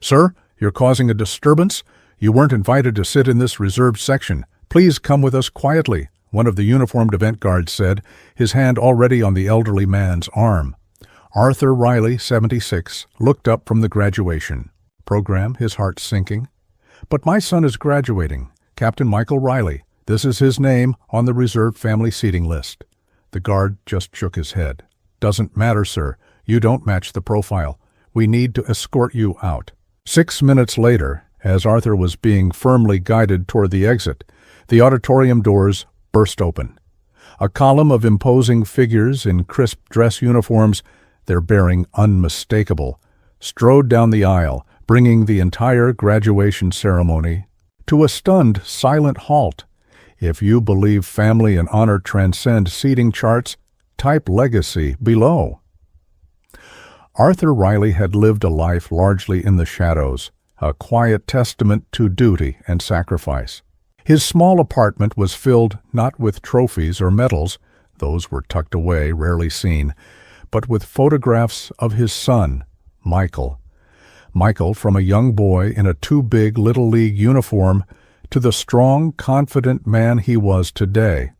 "Sir, you're causing a disturbance. You weren't invited to sit in this reserved section. Please come with us quietly," one of the uniformed event guards said, his hand already on the elderly man's arm. Arthur Riley, 76, looked up from the graduation program, his heart sinking. "But my son is graduating. Captain Michael Riley. This is his name on the reserved family seating list." The guard just shook his head. "Doesn't matter, sir. You don't match the profile. We need to escort you out." 6 minutes later, as Arthur was being firmly guided toward the exit, the auditorium doors burst open. A column of imposing figures in crisp dress uniforms, their bearing unmistakable, strode down the aisle, bringing the entire graduation ceremony to a stunned, silent halt. If you believe family and honor transcend seating charts, type legacy below. Arthur Riley had lived a life largely in the shadows, a quiet testament to duty and sacrifice. His small apartment was filled not with trophies or medals, those were tucked away, rarely seen, but with photographs of his son, Michael. Michael, from a young boy in a too-big Little League uniform to the strong, confident man he was today.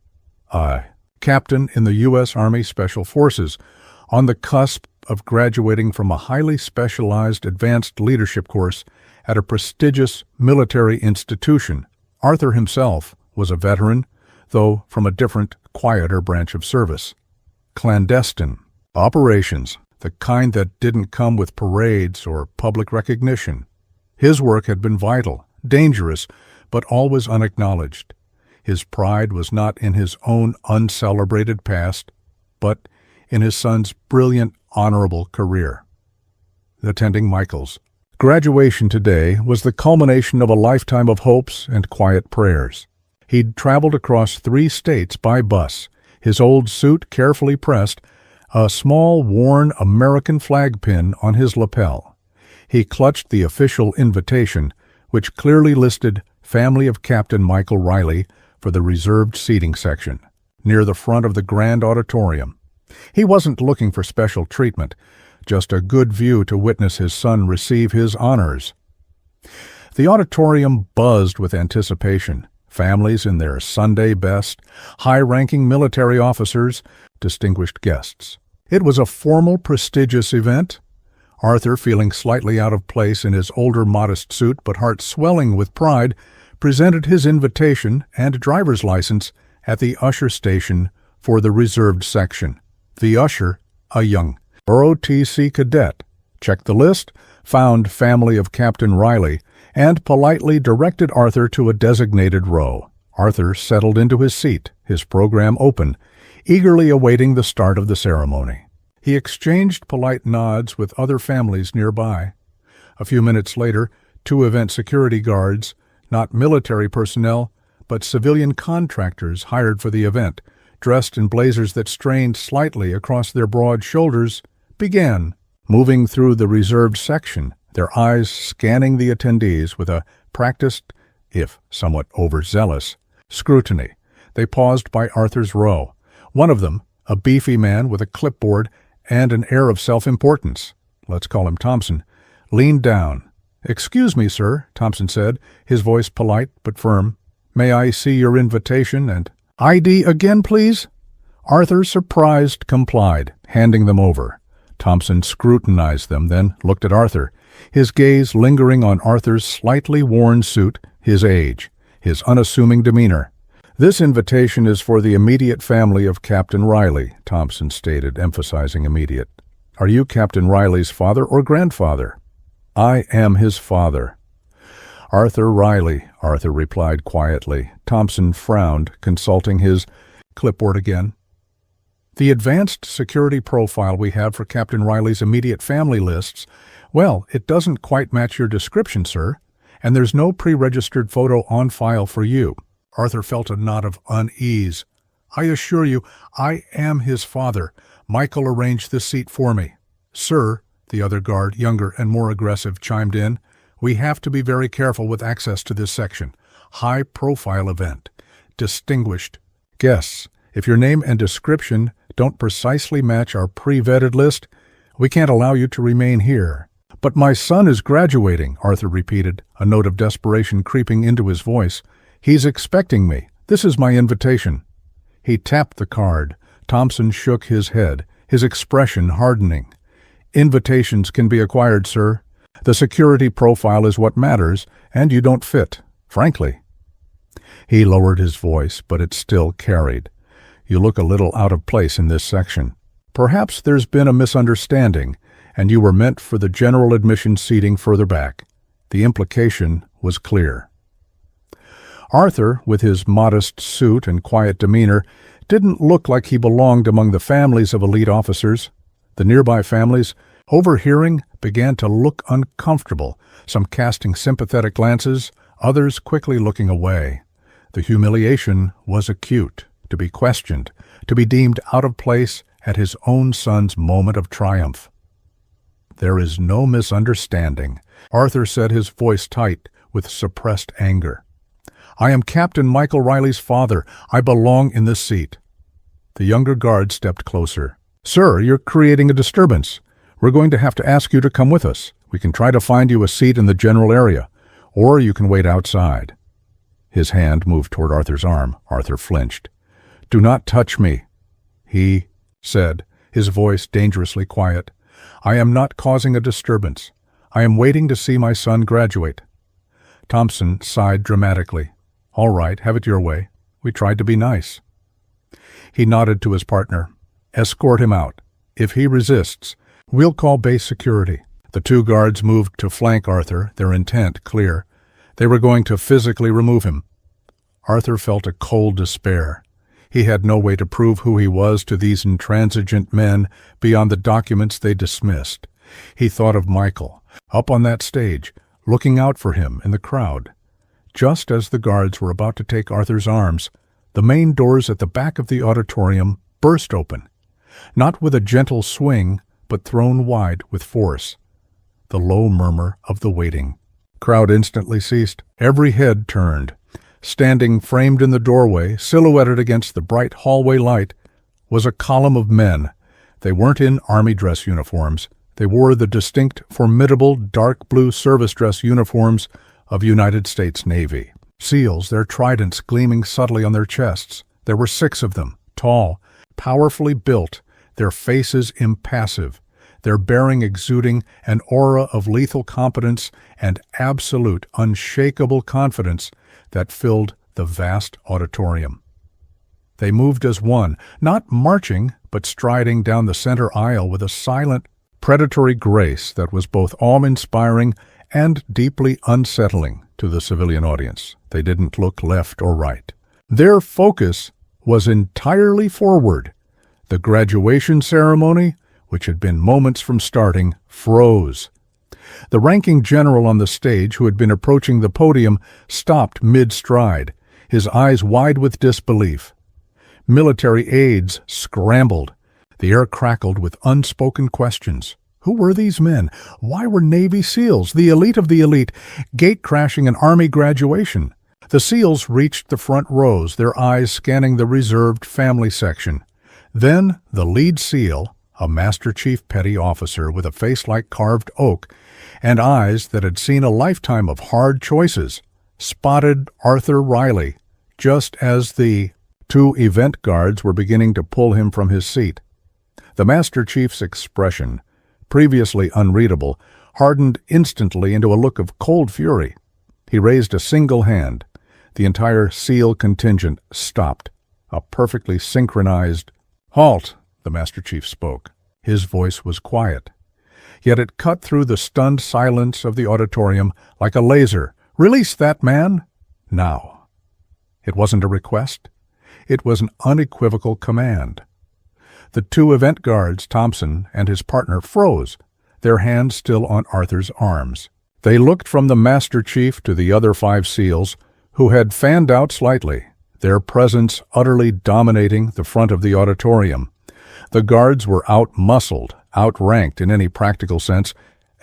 Captain in the U.S. Army Special Forces, on the cusp of graduating from a highly specialized advanced leadership course at a prestigious military institution. Arthur himself was a veteran, though from a different, quieter branch of service. Clandestine operations, the kind that didn't come with parades or public recognition. His work had been vital, dangerous, but always unacknowledged. His pride was not in his own uncelebrated past, but in his son's brilliant, honorable career. Attending Michael's graduation today was the culmination of a lifetime of hopes and quiet prayers. He'd traveled across 3 states by bus, his old suit carefully pressed, a small, worn American flag pin on his lapel. He clutched the official invitation, which clearly listed Family of Captain Michael Riley for the reserved seating section, near the front of the grand auditorium. He wasn't looking for special treatment, just a good view to witness his son receive his honors. The auditorium buzzed with anticipation. Families in their Sunday best, high-ranking military officers, distinguished guests. It was a formal, prestigious event. Arthur, feeling slightly out of place in his older, modest suit, but heart swelling with pride, presented his invitation and driver's license at the usher station for the reserved section. The usher, a young ROTC cadet, checked the list, found Family of Captain Riley, and politely directed Arthur to a designated row. Arthur settled into his seat, his program open, eagerly awaiting the start of the ceremony. He exchanged polite nods with other families nearby. A few minutes later, 2 event security guards, not military personnel, but civilian contractors hired for the event, dressed in blazers that strained slightly across their broad shoulders, began moving through the reserved section, their eyes scanning the attendees with a practiced, if somewhat overzealous, scrutiny. They paused by Arthur's row. One of them, a beefy man with a clipboard and an air of self-importance, let's call him Thompson, leaned down. "Excuse me, sir," Thompson said, his voice polite but firm. "May I see your invitation and—" "ID again, please?" Arthur, surprised, complied, handing them over. Thompson scrutinized them, then looked at Arthur, his gaze lingering on Arthur's slightly worn suit, his age, his unassuming demeanor. "This invitation is for the immediate family of Captain Riley," Thompson stated, emphasizing immediate. "Are you Captain Riley's father or grandfather?" "I am his father." "Arthur Riley," Arthur replied quietly. Thompson frowned, consulting his clipboard again. "The advanced security profile we have for Captain Riley's immediate family lists, well, it doesn't quite match your description, sir, and there's no pre-registered photo on file for you." Arthur felt a knot of unease. "I assure you, I am his father. Michael arranged this seat for me." "Sir," the other guard, younger and more aggressive, chimed in, "we have to be very careful with access to this section. High-profile event. Distinguished guests. If your name and description don't precisely match our pre-vetted list, we can't allow you to remain here." "But my son is graduating," Arthur repeated, a note of desperation creeping into his voice. "He's expecting me. This is my invitation." He tapped the card. Thompson shook his head, his expression hardening. "Invitations can be acquired, sir. The security profile is what matters, and you don't fit, frankly." He lowered his voice, but it still carried. "You look a little out of place in this section. Perhaps there's been a misunderstanding, and you were meant for the general admission seating further back." The implication was clear. Arthur, with his modest suit and quiet demeanor, didn't look like he belonged among the families of elite officers. The nearby families, overhearing, began to look uncomfortable, some casting sympathetic glances, others quickly looking away. The humiliation was acute, to be questioned, to be deemed out of place at his own son's moment of triumph. "There is no misunderstanding," Arthur said, his voice tight with suppressed anger. "I am Captain Michael Riley's father. I belong in this seat." The younger guard stepped closer. "Sir, you're creating a disturbance. We're going to have to ask you to come with us. We can try to find you a seat in the general area, or you can wait outside." His hand moved toward Arthur's arm. Arthur flinched. "Do not touch me," he said, his voice dangerously quiet. "I am not causing a disturbance. I am waiting to see my son graduate." Thompson sighed dramatically. "All right, have it your way. We tried to be nice." He nodded to his partner. "Escort him out. If he resists, we'll call base security." The two guards moved to flank Arthur, their intent clear. They were going to physically remove him. Arthur felt a cold despair. He had no way to prove who he was to these intransigent men beyond the documents they dismissed. He thought of Michael, up on that stage, looking out for him in the crowd. Just as the guards were about to take Arthur's arms, the main doors at the back of the auditorium burst open, not with a gentle swing, but thrown wide with force. The low murmur of the waiting crowd instantly ceased. Every head turned. Standing framed in the doorway, silhouetted against the bright hallway light, was a column of men. They weren't in army dress uniforms. They wore the distinct, formidable dark blue service dress uniforms of United States Navy. SEALs, their tridents gleaming subtly on their chests. There were 6 of them, tall, powerfully built, their faces impassive, their bearing exuding an aura of lethal competence and absolute, unshakable confidence that filled the vast auditorium. They moved as one, not marching, but striding down the center aisle with a silent, predatory grace that was both awe-inspiring and deeply unsettling to the civilian audience. They didn't look left or right. Their focus was entirely forward. The graduation ceremony, which had been moments from starting, froze. The ranking general on the stage, who had been approaching the podium, stopped mid-stride, his eyes wide with disbelief. Military aides scrambled. The air crackled with unspoken questions. Who were these men? Why were Navy SEALs, the elite of the elite, gate-crashing an Army graduation? The SEALs reached the front rows, their eyes scanning the reserved family section. Then the lead SEAL, a Master Chief Petty Officer with a face like carved oak and eyes that had seen a lifetime of hard choices, spotted Arthur Riley just as the 2 event guards were beginning to pull him from his seat. The Master Chief's expression, previously unreadable, hardened instantly into a look of cold fury. He raised a single hand. The entire SEAL contingent stopped. A perfectly synchronized "Halt!" the Master Chief spoke. His voice was quiet, yet it cut through the stunned silence of the auditorium like a laser. "Release that man! Now!" It wasn't a request. It was an unequivocal command. The 2 event guards, Thompson and his partner, froze, their hands still on Arthur's arms. They looked from the Master Chief to the other 5 SEALs, who had fanned out slightly, their presence utterly dominating the front of the auditorium. The guards were out-muscled, outranked in any practical sense,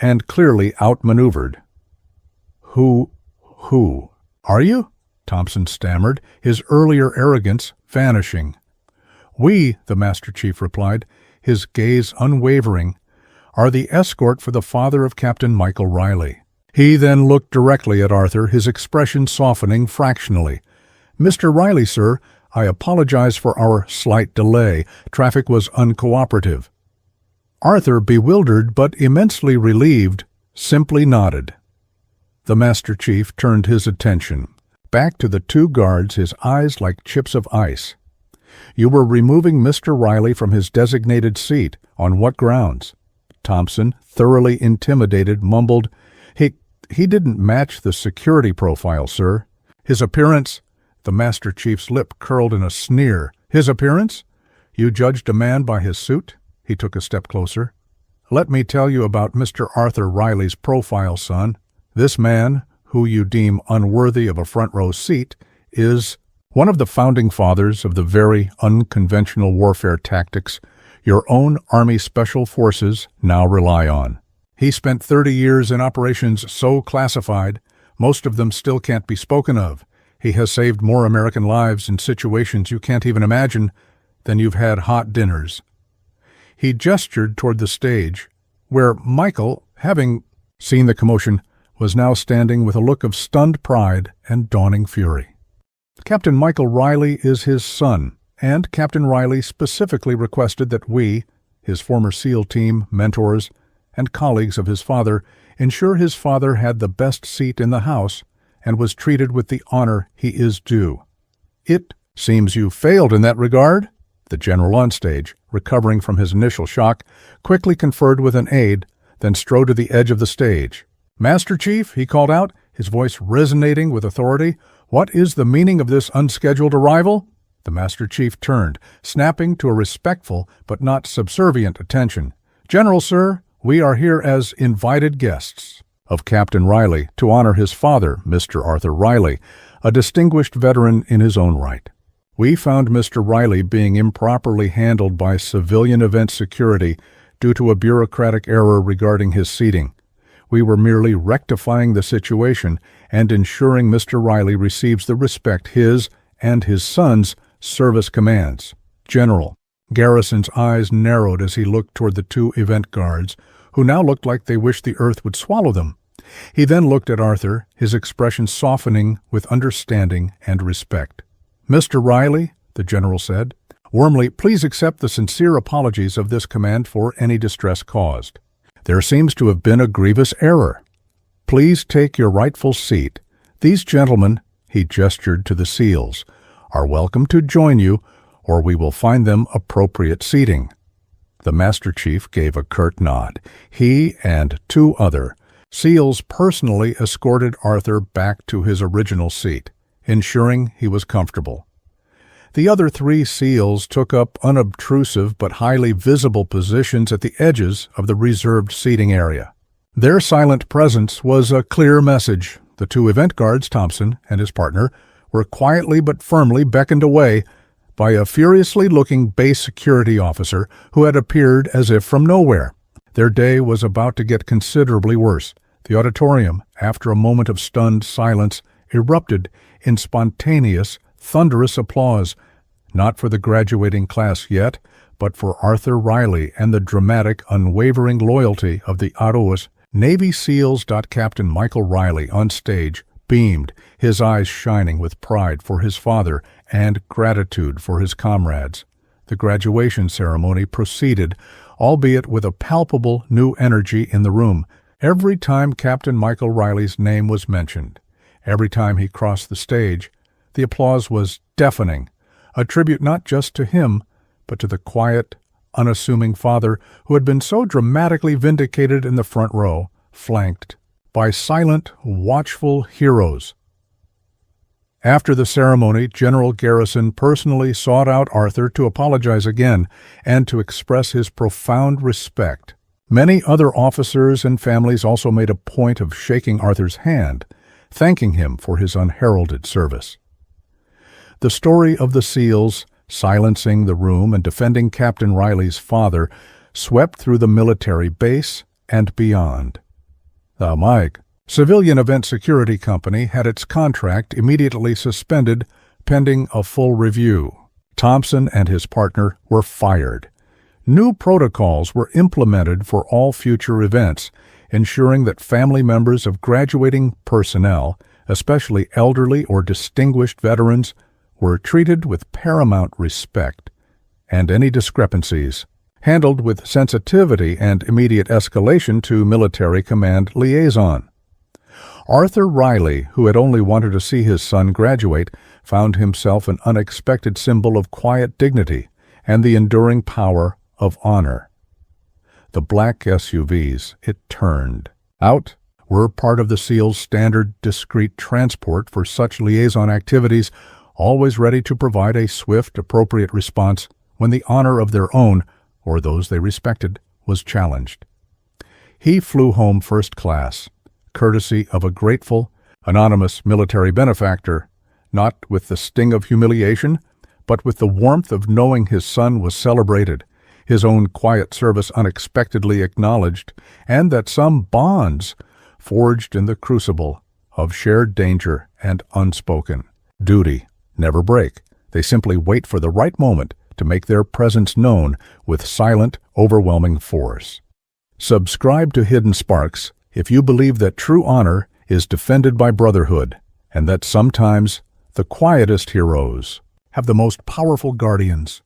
and clearly outmaneuvered. Who are you?" Thompson stammered, his earlier arrogance vanishing. "We," the Master Chief replied, his gaze unwavering, are the escort for the father of Captain Michael Riley." He then looked directly at Arthur, his expression softening fractionally. "Mr. Riley, sir, I apologize for our slight delay. Traffic was uncooperative." Arthur, bewildered but immensely relieved, simply nodded. The Master Chief turned his attention back to the two guards, his eyes like chips of ice. "You were removing Mr. Riley from his designated seat. On what grounds?" Thompson, thoroughly intimidated, mumbled, He didn't match the security profile, sir. His appearance—" The Master Chief's lip curled in a sneer. "His appearance? You judged a man by his suit?" He took a step closer. "Let me tell you about Mr. Arthur Riley's profile, son. This man, who you deem unworthy of a front-row seat, is one of the founding fathers of the very unconventional warfare tactics your own Army Special Forces now rely on. He spent 30 years in operations so classified, most of them still can't be spoken of. He has saved more American lives in situations you can't even imagine than you've had hot dinners." He gestured toward the stage, where Michael, having seen the commotion, was now standing with a look of stunned pride and dawning fury. "Captain Michael Riley is his son, and Captain Riley specifically requested that we, his former SEAL team, mentors, and colleagues of his father, ensure his father had the best seat in the house and was treated with the honor he is due." "It seems you failed in that regard." The general on stage, recovering from his initial shock, quickly conferred with an aide, then strode to the edge of the stage. "Master Chief," he called out, his voice resonating with authority, "what is the meaning of this unscheduled arrival?" The Master Chief turned, snapping to a respectful but not subservient attention. "General, sir, we are here as invited guests of Captain Riley to honor his father, Mr. Arthur Riley, a distinguished veteran in his own right. We found Mr. Riley being improperly handled by civilian event security due to a bureaucratic error regarding his seating. We were merely rectifying the situation and ensuring Mr. Riley receives the respect his and his son's service commands." "General." Garrison's eyes narrowed as he looked toward the two event guards, who now looked like they wished the earth would swallow them. He then looked at Arthur, his expression softening with understanding and respect. "Mr. Riley," the general said, "warmly please accept the sincere apologies of this command for any distress caused. There seems to have been a grievous error. Please take your rightful seat. These gentlemen," he gestured to the SEALs, "are welcome to join you, or we will find them appropriate seating." The Master Chief gave a curt nod. He and two other SEALs personally escorted Arthur back to his original seat, ensuring he was comfortable. The other 3 SEALs took up unobtrusive but highly visible positions at the edges of the reserved seating area. Their silent presence was a clear message. The 2 event guards, Thompson and his partner, were quietly but firmly beckoned away by a furiously-looking base security officer who had appeared as if from nowhere. Their day was about to get considerably worse. The auditorium, after a moment of stunned silence, erupted in spontaneous, thunderous applause, not for the graduating class yet, but for Arthur Riley and the dramatic, unwavering loyalty of the Ottawa's Navy SEALs. Captain Michael Riley on stage beamed, his eyes shining with pride for his father and gratitude for his comrades. The graduation ceremony proceeded, albeit with a palpable new energy in the room. Every time Captain Michael Riley's name was mentioned, every time he crossed the stage, the applause was deafening, a tribute not just to him, but to the quiet, unassuming father who had been so dramatically vindicated in the front row, flanked by silent, watchful heroes. After the ceremony, General Garrison personally sought out Arthur to apologize again and to express his profound respect. Many other officers and families also made a point of shaking Arthur's hand, thanking him for his unheralded service. The story of the SEALs silencing the room and defending Captain Riley's father swept through the military base and beyond. The Mike Civilian Event Security Company had its contract immediately suspended pending a full review. Thompson and his partner were fired. New protocols were implemented for all future events, ensuring that family members of graduating personnel, especially elderly or distinguished veterans, were treated with paramount respect, and any discrepancies handled with sensitivity and immediate escalation to military command liaison. Arthur Riley, who had only wanted to see his son graduate, found himself an unexpected symbol of quiet dignity and the enduring power of honor. The black SUVs, it turned out, were part of the SEALs' standard discreet transport for such liaison activities, always ready to provide a swift, appropriate response when the honor of their own, or those they respected, was challenged. He flew home first class, courtesy of a grateful, anonymous military benefactor, not with the sting of humiliation, but with the warmth of knowing his son was celebrated, his own quiet service unexpectedly acknowledged, and that some bonds forged in the crucible of shared danger and unspoken duty never break. They simply wait for the right moment to make their presence known with silent, overwhelming force. Subscribe to Hidden Sparks if you believe that true honor is defended by brotherhood, and that sometimes the quietest heroes have the most powerful guardians.